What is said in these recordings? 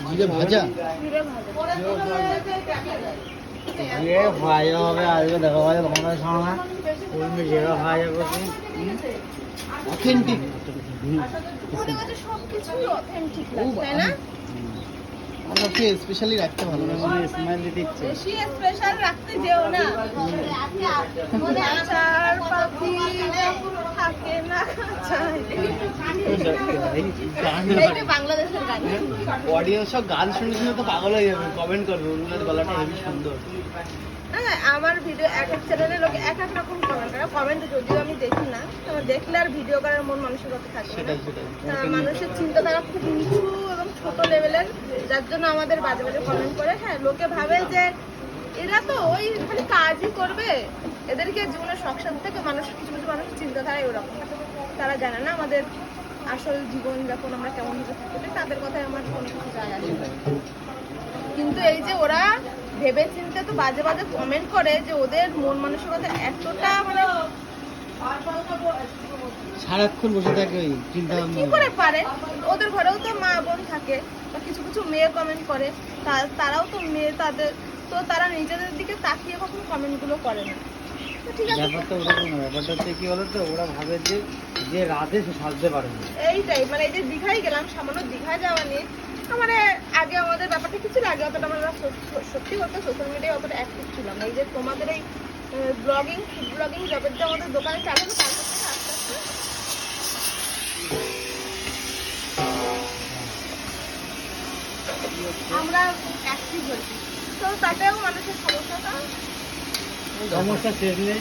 জিরে ভাজা ये भाई हो गया आज का देखो भाई कौन सा खाना है फुल में जीरा भाई है कुछ অথেন্টিক। সবকিছুই অথেন্টিক তাই না? আমাকে স্পেশালি রাখতে ভালো লাগে, स्मेल दिखছে বেশি স্পেশাল রাখতে যেও না। আচার পাতি থাকে না খাঁচায়। এইটা বাংলাদেশের গান। অডিয়েন্স সব গান শুনে শুনে তো পাগল হয়ে যাবে, কমেন্ট করবে উনার গলাটা হেবি সুন্দর। না আমার ভিডিও এক এক চ্যানেলে লোকে এক এক রকম কমেন্ট করে। কমেন্ট যদিও আমি দেখি না, আমার দেখলে আর ভিডিও করার মন মানসিকতা থাকে না। সেটাই সেটাই। মানুষের চিন্তাধারা খুব নিচু এবং ছোট লেভেলের, যার জন্য আমাদের বাজে বাজে কমেন্ট করে। হ্যাঁ, লোকে ভাবে যে এরা তো ওই খালি কাজই করবে, এদেরকে জীবনের শখ সাথে থেকে মানুষ কিছু কিছু মানুষের চিন্তাধারা ওরকম। তারা জানে না আমাদের আসল জীবন যখন আমরা কেমন ভাবে থাকতে, তাদের কথায় আমার কোনো কিছু যায় আসে না। কিন্তু এই যে ওরা ভেবে চিন্তে তো বাজে বাজে কমেন্ট করে, যে ওদের মন মানসিকতা এতটা মানে সারাক্ষণ বসে থাকে ওই চিন্তা কি ভাবনা। করে পারে? ওদের ঘরেও তো মা বোন থাকে, বা কিছু কিছু মেয়ে কমেন্ট করে, তারাও তো মেয়ে, তাদের তো তারা নিজেদের দিকে তাকিয়ে কখনো কমেন্ট গুলো করে না। তো ঠিক আছে, ব্যাপারটা ওরকম না, ব্যাপারটা হচ্ছে কি বলতো, ওরা ভাবে যে যে রাধে সে সাজতে পারে না। এইটাই মানে এই যে দীঘায় গেলাম, সামান্য দীঘায় যাওয়া নিয়ে মানে আগে আমাদের ব্যাপারটা কি ছিল, আগে অতটা আমরা সত্যি বলতে সোশ্যাল মিডিয়ায় অতটা অ্যাক্টিভ ছিলাম না। এই যে তোমাদের এই ব্লগিং, ফুড ব্লগিং জবের যে আমাদের দোকানে চালানো, তারপর থেকে আস্তে আস্তে আমরা অ্যাক্টিভ হয়েছি। তো তাতেও মানুষের সমস্যাটা, সমস্যা শেষ নেই।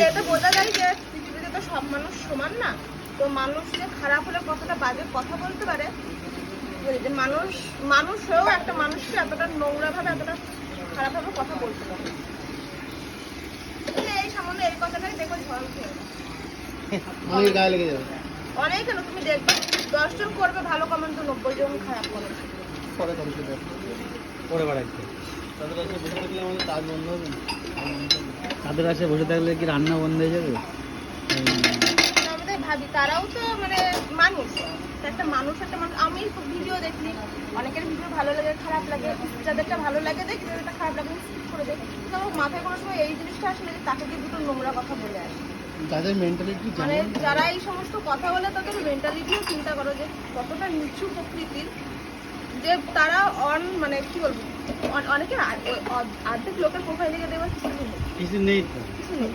এটা বোঝা যায় যে পৃথিবীতে তো সব মানুষ সমান না। তো মানুষ যে খারাপ হলে কতটা বাজে কথা বলতে পারে, যে মানুষ হয়েও একটা মানুষকে এতটা নোংরা ভাবে, এতটা খারাপ ভাবে কথা বলতে পারে। এই সামান্য এই কথাটাই দেখো ঝড় খেয়ে অনেক গায়ে লেগে যাবে। অনেক কেন, তুমি দেখবে 10 জন করবে ভালো কমেন্ট, তো 90 জন খারাপ কমেন্ট পরে করে সেটা করে বেড়াচ্ছে। তাদের কাছে বসে থাকলে আমাদের কাজ বন্ধ হবে না। তাদের কাছে বসে থাকলে কি রান্না বন্ধ হয়ে যাবে? আমাদের ভাবি তারাও তো মানে মানুষ, একটা মানুষ আমি ভিডিও দেখি, অনেকের ভিডিও ভালো লাগে খারাপ লাগে, যাদেরটা ভালো লাগে দেখি, যাদেরটা খারাপ লাগে স্কিপ করে দেখি। কিন্তু আমার মাথায় কোনো সময় এই জিনিসটা আসলে তাকে দিয়ে দুটো নোংরা কথা বলে আসে। যাদের মেন্টালিটি মানে যারা এই সমস্ত কথা বলে তাদের মেন্টালিটিও চিন্তা করো যে কতটা নিচু প্রকৃতির, যে তারা মানে কি বলবো, অনেকে অর্ধেক লোকের প্রোফাইলে দেওয়ার কিছু নেই তো। কিছু নেই,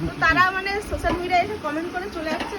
তো তারা মানে সোশ্যাল মিডিয়ায় এসে কমেন্ট করে চলে যাচ্ছে।